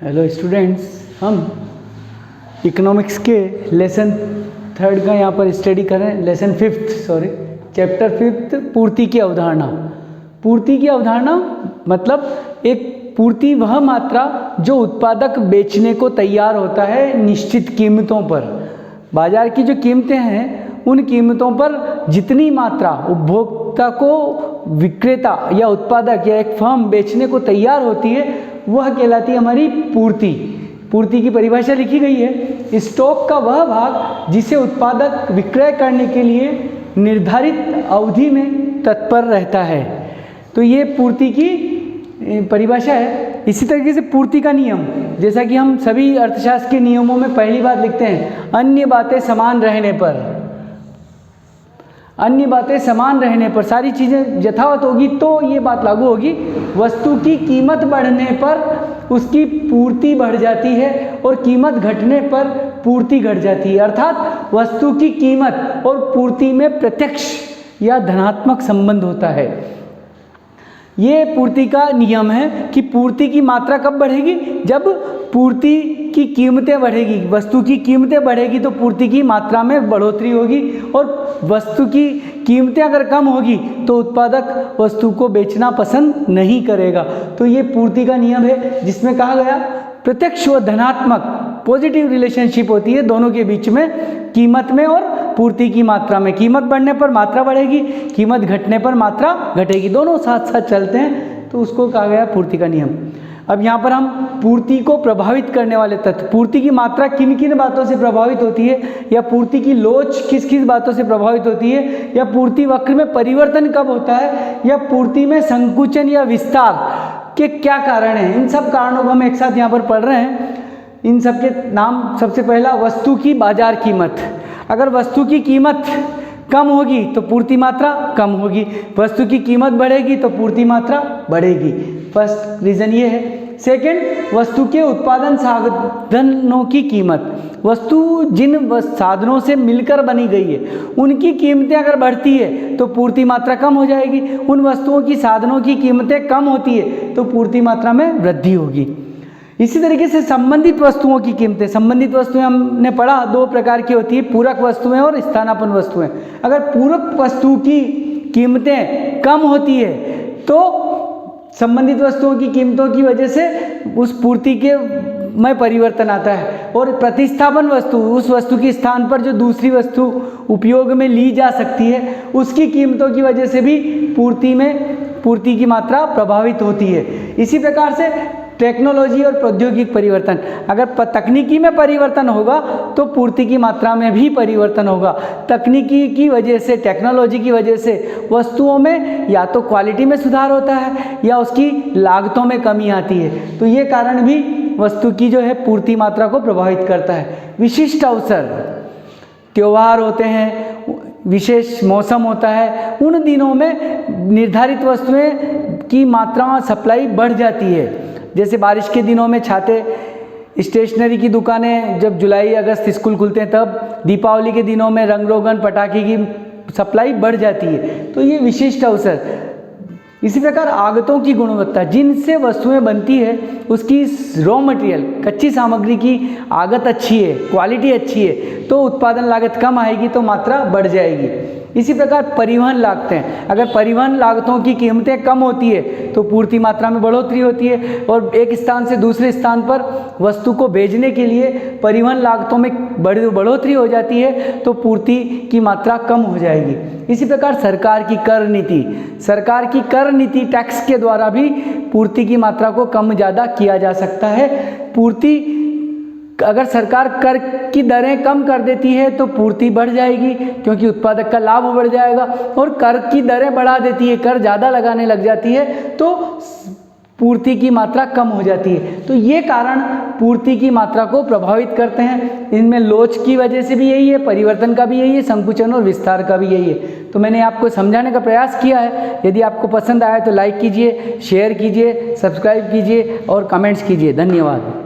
Hello students, हम economics के lesson 3 का यहाँ पर स्टडी कर रहे हैं। लेसन 5 चैप्टर 5 पूर्ति की अवधारणा। पूर्ति की अवधारणा मतलब एक पूर्ति वह मात्रा जो उत्पादक बेचने को तैयार होता है निश्चित कीमतों पर। बाजार की जो कीमतें हैं उन कीमतों पर जितनी मात्रा उपभोक्ता को विक्रेता या उत्पादक या एक फर्म बेचने को तैयार होती है वह कहलाती है हमारी पूर्ति। पूर्ति की परिभाषा लिखी गई है, स्टॉक का वह भाग जिसे उत्पादक विक्रय करने के लिए निर्धारित अवधि में तत्पर रहता है। तो ये पूर्ति की परिभाषा है। इसी तरीके से पूर्ति का नियम, जैसा कि हम सभी अर्थशास्त्र के नियमों में पहली बात लिखते हैं, अन्य बातें समान रहने पर, अन्य बातें समान रहने पर सारी चीज़ें यथावत होगी तो ये बात लागू होगी। वस्तु की कीमत बढ़ने पर उसकी पूर्ति बढ़ जाती है और कीमत घटने पर पूर्ति घट जाती है। अर्थात वस्तु की कीमत और पूर्ति में प्रत्यक्ष या धनात्मक संबंध होता है। ये पूर्ति का नियम है कि पूर्ति की मात्रा कब बढ़ेगी, जब पूर्ति की कीमतें बढ़ेगी, वस्तु की कीमतें बढ़ेगी तो पूर्ति की मात्रा में बढ़ोतरी होगी, और वस्तु की कीमतें अगर कम होगी तो उत्पादक वस्तु को बेचना पसंद नहीं करेगा। तो ये पूर्ति का नियम है जिसमें कहा गया प्रत्यक्ष व धनात्मक पॉजिटिव रिलेशनशिप होती है दोनों के बीच में, कीमत में और पूर्ति की मात्रा में। कीमत बढ़ने पर मात्रा बढ़ेगी, कीमत घटने पर मात्रा घटेगी, दोनों साथ साथ चलते हैं, तो उसको कहा गया पूर्ति का नियम। अब यहाँ पर हम पूर्ति को प्रभावित करने वाले तत्व, पूर्ति की मात्रा किन किन बातों से प्रभावित होती है, या पूर्ति की लोच किस किस बातों से प्रभावित होती है, या पूर्ति वक्र में परिवर्तन कब होता है, या पूर्ति में संकुचन या विस्तार के क्या कारण हैं, इन सब कारणों को हम एक साथ यहाँ पर पढ़ रहे हैं। इन सब के नाम, सबसे पहला वस्तु की बाजार कीमत। अगर वस्तु की कीमत कम होगी तो पूर्ति मात्रा कम होगी, वस्तु की कीमत बढ़ेगी तो पूर्ति मात्रा बढ़ेगी। फर्स्ट रीजन ये है। सेकंड, वस्तु के उत्पादन साधनों की कीमत। वस्तु जिन साधनों से मिलकर बनी गई है उनकी कीमतें अगर बढ़ती है तो पूर्ति मात्रा कम हो जाएगी, उन वस्तुओं की साधनों की कीमतें कम होती है तो पूर्ति मात्रा में वृद्धि होगी। इसी तरीके से संबंधित वस्तुओं की कीमतें, संबंधित वस्तुएं हमने पढ़ा 2 प्रकार की होती है, पूरक वस्तुएं और स्थानापन्न वस्तुएं। अगर पूरक वस्तु की कीमतें कम होती है तो संबंधित वस्तुओं की कीमतों की वजह से उस पूर्ति के में परिवर्तन आता है, और प्रतिस्थापन वस्तु, उस वस्तु के स्थान पर जो दूसरी वस्तु उपयोग में ली जा सकती है उसकी कीमतों की वजह से भी पूर्ति की मात्रा प्रभावित होती है। इसी प्रकार से टेक्नोलॉजी और प्रौद्योगिक परिवर्तन, अगर तकनीकी में परिवर्तन होगा तो पूर्ति की मात्रा में भी परिवर्तन होगा। तकनीकी की वजह से, टेक्नोलॉजी की वजह से वस्तुओं में या तो क्वालिटी में सुधार होता है या उसकी लागतों में कमी आती है, तो ये कारण भी वस्तु की जो है पूर्ति मात्रा को प्रभावित करता है। विशिष्ट अवसर, त्योहार होते हैं, विशेष मौसम होता है, उन दिनों में निर्धारित वस्तुएं की मात्रा सप्लाई बढ़ जाती है। जैसे बारिश के दिनों में छाते, स्टेशनरी की दुकानें जब जुलाई अगस्त स्कूल खुलते हैं तब, दीपावली के दिनों में रंग रोगन पटाखे की सप्लाई बढ़ जाती है, तो ये विशिष्ट अवसर। इसी प्रकार आगतों की गुणवत्ता, जिनसे वस्तुएं बनती है उसकी रॉ मटेरियल, कच्ची सामग्री की आगत अच्छी है, क्वालिटी अच्छी है, तो उत्पादन लागत कम आएगी तो मात्रा बढ़ जाएगी। इसी प्रकार परिवहन लागतें, अगर परिवहन लागतों की कीमतें कम होती है तो पूर्ति मात्रा में बढ़ोतरी होती है, और एक स्थान से दूसरे स्थान पर वस्तु को भेजने के लिए परिवहन लागतों में बढ़ोतरी हो जाती है तो पूर्ति की मात्रा कम हो जाएगी। इसी प्रकार सरकार की कर नीति, सरकार की कर नीति टैक्स के द्वारा भी पूर्ति की मात्रा को कम ज़्यादा किया जा सकता है। पूर्ति, अगर सरकार कर की दरें कम कर देती है तो पूर्ति बढ़ जाएगी क्योंकि उत्पादक का लाभ बढ़ जाएगा, और कर की दरें बढ़ा देती है, कर ज़्यादा लगाने लग जाती है तो पूर्ति की मात्रा कम हो जाती है। तो ये कारण पूर्ति की मात्रा को प्रभावित करते हैं। इनमें लोच की वजह से भी यही है, परिवर्तन का भी यही है, संकुचन और विस्तार का भी यही है। तो मैंने आपको समझाने का प्रयास किया है। यदि आपको पसंद आया तो लाइक कीजिए, शेयर कीजिए, सब्सक्राइब कीजिए और कमेंट्स कीजिए। धन्यवाद।